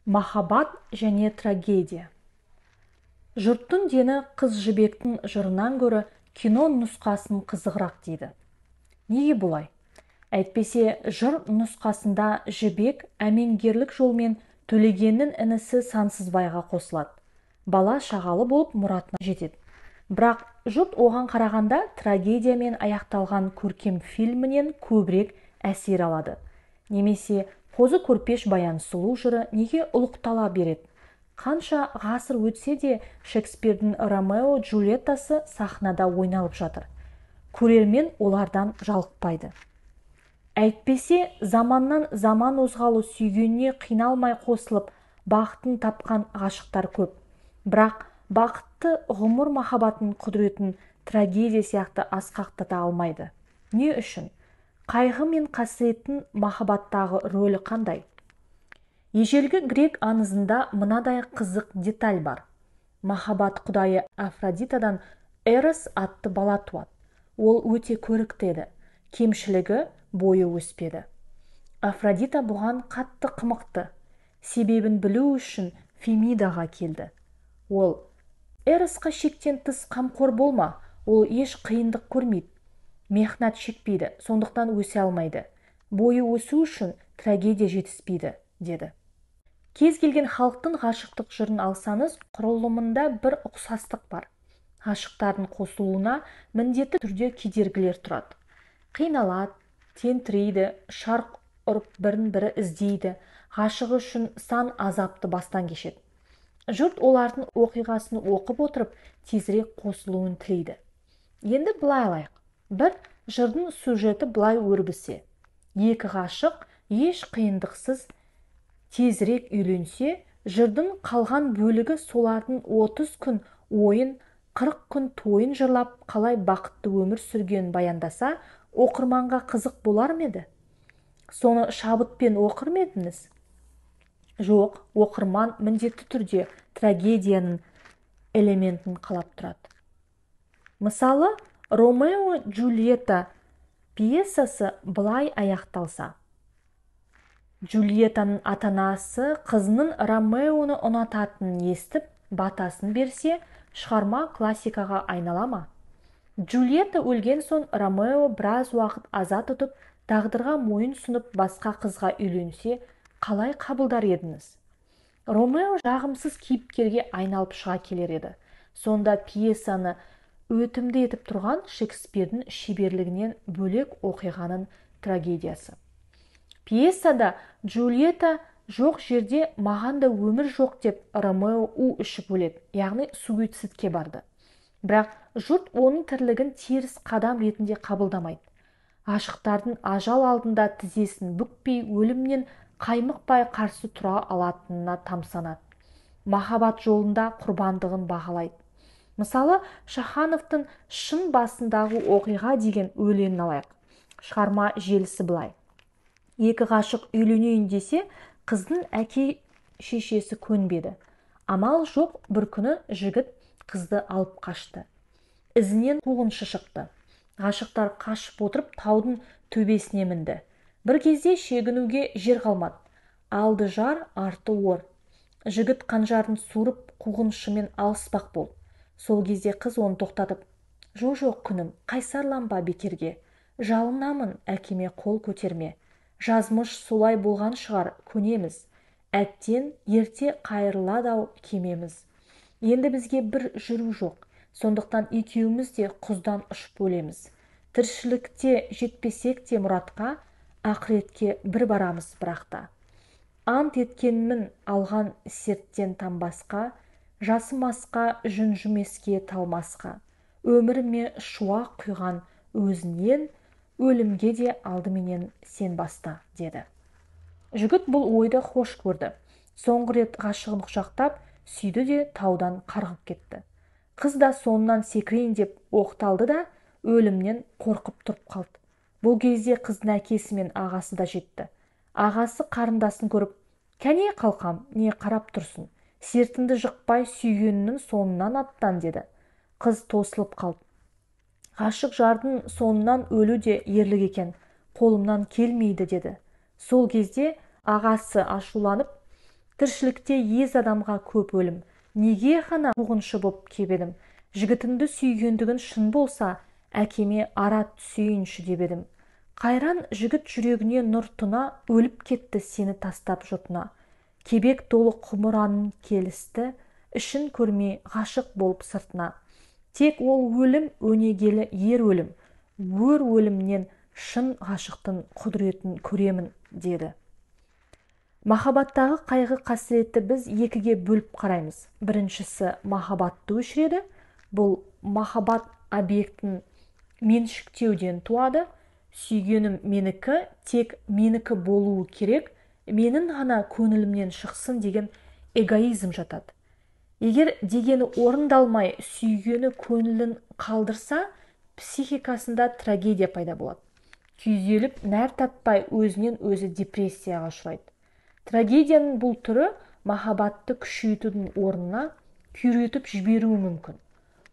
Махаббат және трагедия. Жұрттың дені қыз жібектің жырынан гөрі кино нұсқасын қызығырақ дейді. Неге бұлай? Әйтпесе жыр нұсқасында жібек әмеңгерлік жолмен төлегеннің інісі Сансызбайға қосылады. Бала шағалы болып мұратына жетеді. Бірақ жұрт оған қарағанда трагедиямен аяқталған көркем фильмінен көбірек әсер алады. Немесе Қозы көрпеш баян сұлу жыры неге ұлықтала береді? Қанша ғасыр өтсе де Шекспирдің Ромео Джульеттасы сахнада ойналып жатыр. Көрермен олардан жалықпайды. Әйтпесе заманнан заман озғалы сүйгеніне қиналмай қосылып, бақытын тапқан ғашықтар көп. Бірақ бақытты ғұмыр махаббатын құдіретін трагедия сияқты асқақтата алмайды. Не үшін? Қайғы мен қасіреттің махаббаттағы рөлі қандай? Ежелгі грек аңызында мынадай қызық деталь бар. Махаббат құдайы Афродитадан Эрос атты бала туады. Ол өте көрікті еді. Кемшілігі бойы өспеді. Афродита бұған қатты қымықты. Себебін білу үшін Фемидаға келді. Ол: Эросқа шектен тыс қамқор болма, ол еш қиындық көрмейді. Мехнат шекпейді, сондықтан өсе алмайды. Бойы өсу үшін трагедия жетіспейді, деді. Кез келген халықтың ғашықтық жырын алсаңыз, құрылымында бір ұқсастық бар. Ғашықтардың қосылуына міндетті түрде кедергілер тұрады. Қиналады, тентірейді, шарқ ұрып бірін-бірі іздейді, ғашығы үшін сан азапты бастан кешеді. Жұрт олардың оқиғасын оқып отырып, тезірек қосылуын тілейді. Енді былай алайық. Бір жырдың сюжеті былай өрбісе. Екі ғашық еш қиындықсыз тезірек үйленсе, жырдың қалған бөлігі солардың 30 күн ойын, 40 күн тойын жырлап, қалай бақытты өмір сүргенін баяндаса, оқырманға қызық болар ма еді? Соны шабытпен оқыр ма едіңіз? Жоқ, оқырман міндетті түрде трагедияның элементін қалап тұрады. Мысалы, Ромео Джульетта пьесасы былай аяқталса. Джульеттаның ата-анасы қызының Ромеоны ұнататынын естіп, батасын берсе, шығарма классикаға айнала ма? Джульетта өлген соң Ромео біраз уақыт аза тұтып, тағдырға мойын сұнып басқа қызға үйленсе, қалай қабылдар едіңіз? Ромео жағымсыз кейіпкерге айналып шыға келер еді. Сонда пьесаны өтімді етіп тұрған Шекспирдің шеберлігінен бөлек оқиғаның трагедиясы. Пьесада Джульетта жоқ жерде маған да өмір жоқ деп Ромео у ішіп өледі, яғни суицидке барды. Бірақ жұрт оның тірлігін теріс қадам ретінде қабылдамайды. Ғашықтардың ажал алдында тізесін бүкпей, өлімнен қаймықпай қарсы тұра алатынына тамсанады. Махаббат жолында құрбандығын бағалайды. Мысалы, Шахановтың шын басындағы оқиға деген өлеңін алайық. Шығарма желісі былай. Екі ғашық үйленейін десе, қыздың әке шешесі көнбеді. Амал жоқ, бір күні жігіт қызды алып қашты. Ізінен қуғыншы шықты. Ғашықтар қашып отырып таудың төбесіне мінді. Бір кезде шегінуге жер қалмады. Алды жар, арты ор. Жігіт қанжарын суырып қуғыншымен алыспақ болды. Сол кезде қыз оны тоқтатып: жоқ күнім, қайсарланба бекерге, жалынамын, әкеме қол көтерме. Жазмыш солай болған шығар, көнеміз. Әттен ерте қайырылады-ау кемеміз. Енді бізге бір жүру жоқ, сондықтан екеуміз де құздан ұшып өлеміз. Тіршілікте жетпесек те мұратқа, ақыретке бір барамыз бірақта. Ант еткенмін алған серттен тамбасқа, жасымасқа, жүн жүмеске талмасқа. Өміріме шуақ құйған өзінен, өлімге де алдыменен сен баста, деді. Жігіт бұл ойды хош көрді. Соңғы рет ғашығын құшақтап, сүйді де таудан қарғып кетті. Қыз да соңынан секірейін деп оқталды да, өлімнен қорқып тұрып қалды. Бұл кезде қыздың әкесі мен ағасы да жетті. Ағасы қарындасын көріп: кәне қалқам, не қарап тұрсын? Сертінді жықпай сүйгенінің соңынан аттан, деді. Қыз тосылып қалды. Ғашық жардың соңынан өлу де ерлік екен, қолымнан келмейді, деді. Сол кезде ағасы ашуланып: Тіршілікте ез адамға көп өлім. Неге ғана қуғыншы боп кебедім? Жігітімді сүйгендігін шын болса, әкеме ара түсейінші деп едім. Қайран жігіт жүрегіне нұр тұна, өліп кетті сені тастап жұтына. Кебек толы құмыранын келісті, ішін көрмей ғашық болып сыртына. Тек ол өлім өнегелі ер өлім, өр өлімнен шын ғашықтың құдіретін көремін, деді. Махаббаттағы қайғы қасіретті біз екіге бөліп қараймыз. Біріншісі махаббатты өшіреді. Бұл махаббат объектін меншіктеуден туады. Сүйгенім менікі, тек менікі болуы керек, менің ғана көңілімнен шықсын деген эгоизм жатады. Егер дегені орындалмай сүйгені көңілін қалдырса, психикасында трагедия пайда болады. Күйзеліп, нәр татпай өзінен өзі депрессияға ұшырайды. Трагедияның бұл түрі махаббатты күшейтудің орнына күйретіп жіберуі мүмкін.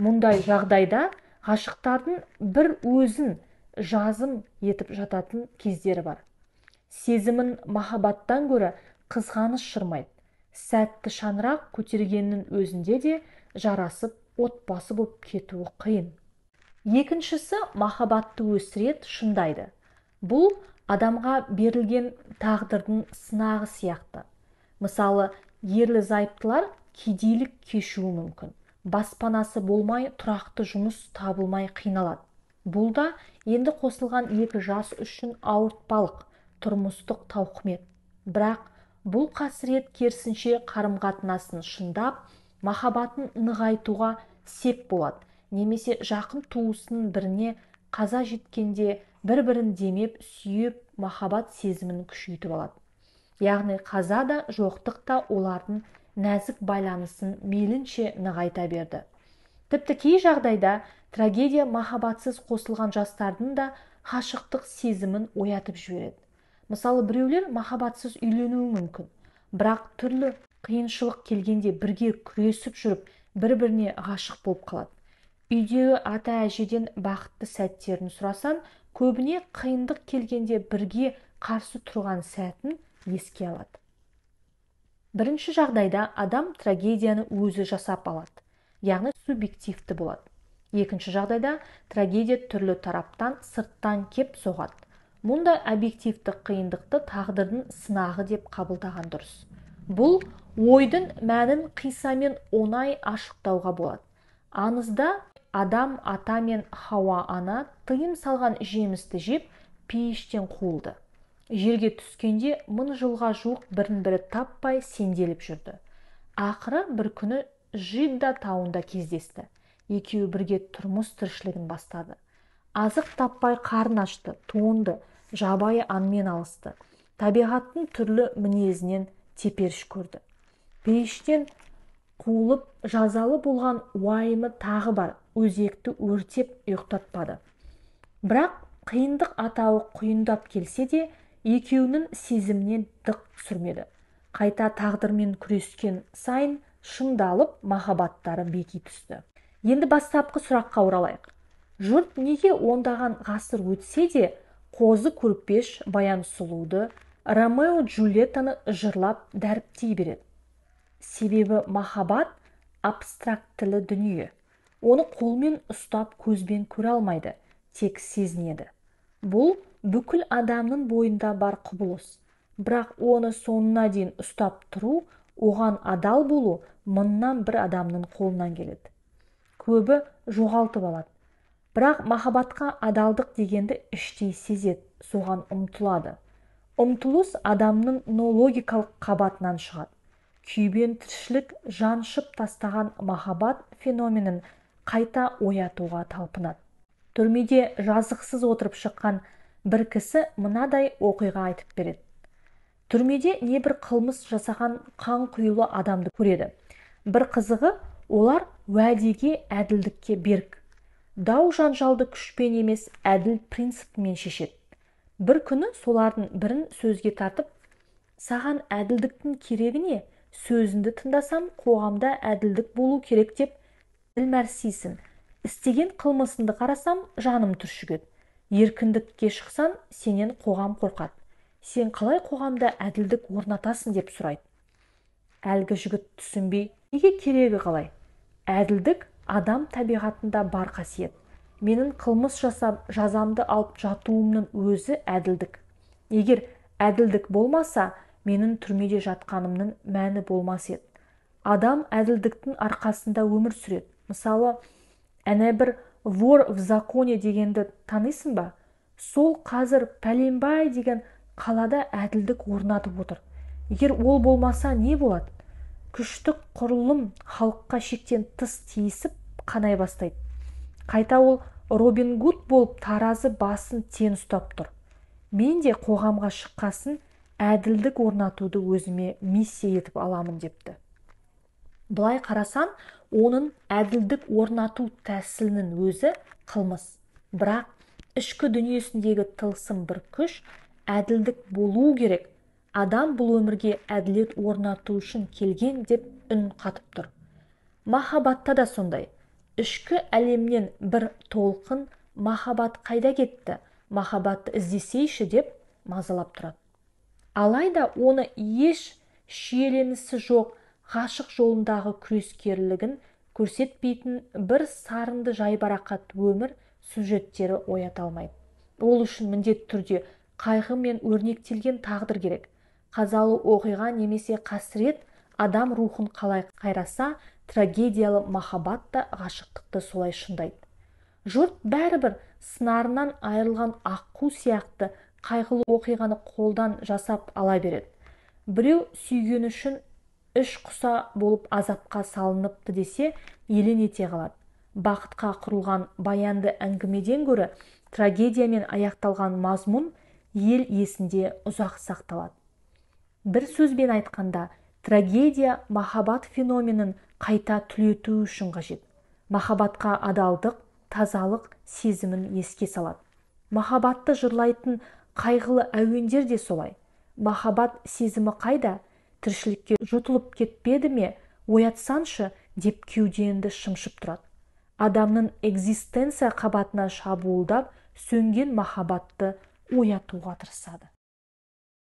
Мұндай жағдайда ғашықтардың бір өзін жазым етіп жататын кездері бар. Сезімін махаббаттан гөрі қызғаныш шырмайды. Сәтті шаңырақ көтергеннің өзінде де жарасып, отбасы болып кетуі қиын. Екіншісі махаббатты өсірет, шындайды. Бұл адамға берілген тағдырдың сынағы сияқты. Мысалы, ерлі зайыптылар кедейлік кешуі мүмкін. Баспанасы болмай, тұрақты жұмыс табылмай қиналады. Бұл да енді қосылған екі жас үшін ауыртпалық, тұрмыстық тауқымет. Бірақ бұл қасірет керісінше қарым-қатынасын шындап, махаббатын нығайтуға сеп болады. Немесе жақын туысының біріне қаза жеткенде бір-бірін демеп, сүйіп, махаббат сезімін күшейтіп алады. Яғни қаза да, жоқтық та олардың нәзік байланысын мейлінше нығайта берді. Тіпті кей жағдайда трагедия махаббатсыз қосылған жастардың да ғашықтық сезімін оятып жібереді. Мысалы, біреулер махаббатсыз үйленуі мүмкін, бірақ түрлі қиыншылық келгенде бірге күресіп жүріп, бір-біріне ғашық болып қалады. Үйдегі ата-әжеден бақытты сәттерін сұрасаң, көбіне қиындық келгенде бірге қарсы тұрған сәтін еске алады. Бірінші жағдайда адам трагедияны өзі жасап алады, яғни субъективті болады. Екінші жағдайда трагедия түрлі тараптан сырттан кеп соғады. Мұндай объективті қиындықты тағдырдың сынағы деп қабылдаған дұрыс. Бұл ойдың мәнін қисамен оңай ашықтауға болады. Аңызда адам ата мен Хауа ана тыйым салған жемісті жеп пейіштен қуылды. Жерге түскенде 1000 жылға жуық бірін-бірі таппай сенделіп жүрді. Ақыры бір күні Жидда тауында кездесті. Екеуі бірге тұрмыс тіршілігін бастады. Азық таппай қарын ашты, туынды, жабайы аңмен алысты. Табиғаттың түрлі мінезінен теперіш көрді. Пейіштен қуылып жазалы болған уайымы тағы бар, өзекті өртеп ұйықтатпады. Бірақ қиындық атауы құйындап келсе де, екеуінің сезімнен дық түсірмеді. Қайта тағдырмен күрескен сайын шыңдалып, махаббаттары беки түсті. Енді бастапқы сұраққа оралайық. Жұрт неге ондаған ғасыр өтсе де, қозы көрпеш баян сұлуды, Ромео Джульеттаны жырлап дәріптей береді? Себебі махаббат абстрактілі дүние. Оны қолмен ұстап көзбен көре алмайды, тек сезінеді. Бұл бүкіл адамның бойында бар құбылыс. Бірақ оны соңына дейін ұстап тұру, оған адал болу мыңнан бір адамның қолынан келеді. Көбі жоғалтып алады. Бірақ махаббатқа адалдық дегенді іштей сезеді, соған ұмтылады. Ұмтылыс адамның логикалық қабатынан шығады. Күйбен тіршілік жаншып тастаған махаббат феноменін қайта оятуға талпынады. Түрмеде жазықсыз отырып шыққан бір кісі мынадай оқиға айтып береді. Түрмеде не бір қылмыс жасаған қан құйылы адамды көреді. Бір қызығы, олар уәдеге, әділдікке берік. Дау жанжалды күшпен емес, әділ принципімен шешеді. Бір күні солардың бірін сөзге тартып, саған әділдіктің керегі не? Сөзінді тыңдасам, қоғамда әділдік болу керек деп ділмәрсисің. Істеген қылмысынды қарасам, жаным түршігеді. Еркіндікке шықсан, сенен қоғам қорқады. Сен қалай қоғамда әділдік орнатасың деп сұрайды. Әлгі жігіт түсінбей, неге керегі қалай? Әділдік адам табиғатында бар қасиет. Менің қылмыс жасап, жазамды алып жатуымның өзі әділдік. Егер әділдік болмаса, менің түрмеде жатқанымның мәні болмас еді. Адам әділдіктің арқасында өмір сүреді. Мысалы, әне бір вор в законе дегенді танисың ба? Сол қазір пәленбай деген қалада әділдік орнатып отыр. Егер ол болмаса не болады? Күштік құрылым халыққа шектен тыс тиісіп қанай бастайды. Қайта ол Робин Гуд болып таразы басын тең ұстап тұр. Мен де қоғамға шыққасын әділдік орнатуды өзіме миссия етіп аламын депті. Бұлай қарасан, оның әділдік орнату тәсілінің өзі қылмыс. Бірақ ішкі дүниесіндегі тылсым бір күш әділдік болу керек. Адам бұл өмірге әділет орнату үшін келген деп үн қатып тұр. Махаббатта да сондай. Ішкі әлемнен бір толқын махаббат қайда кетті? Махаббатты іздесейші деп мазалап тұрады. Алайда оны еш шиеленісі жоқ ғашық жолындағы күрескерлігін көрсетпейтін бір сарынды жайбарақат өмір сюжеттері оята алмайды. Ол үшін міндетті түрде қайғы мен өрнектелген тағдыр керек. Қазалы оқиға немесе қасірет адам рухын қалай қайраса, трагедиялы махаббат та ғашықтықты солай шыңдайды. Жұрт бәрібір сынарынан айырылған аққу сияқты қайғылы оқиғаны қолдан жасап ала береді. Біреу сүйгені үшін іш құса болып азапқа салыныпты десе, елең ете қалады. Бақытқа құрылған баянды әңгімеден гөрі трагедиямен аяқталған мазмұн ел есінде ұзақ сақталады. Бір сөзбен айтқанда, трагедия махаббат феноменін қайта түлету үшін қажет. Махаббатқа адалдық, тазалық сезімін еске салады. Махаббатты жырлайтын қайғылы әуендер де солай. Махаббат сезімі қайда? Тіршілікке жұтылып кетпеді ме? Оятсаншы деп кеудеңді шымшып тұрады. Адамның экзистенция қабатына шабуылдап, сөнген махаббатты оятуға тырысады.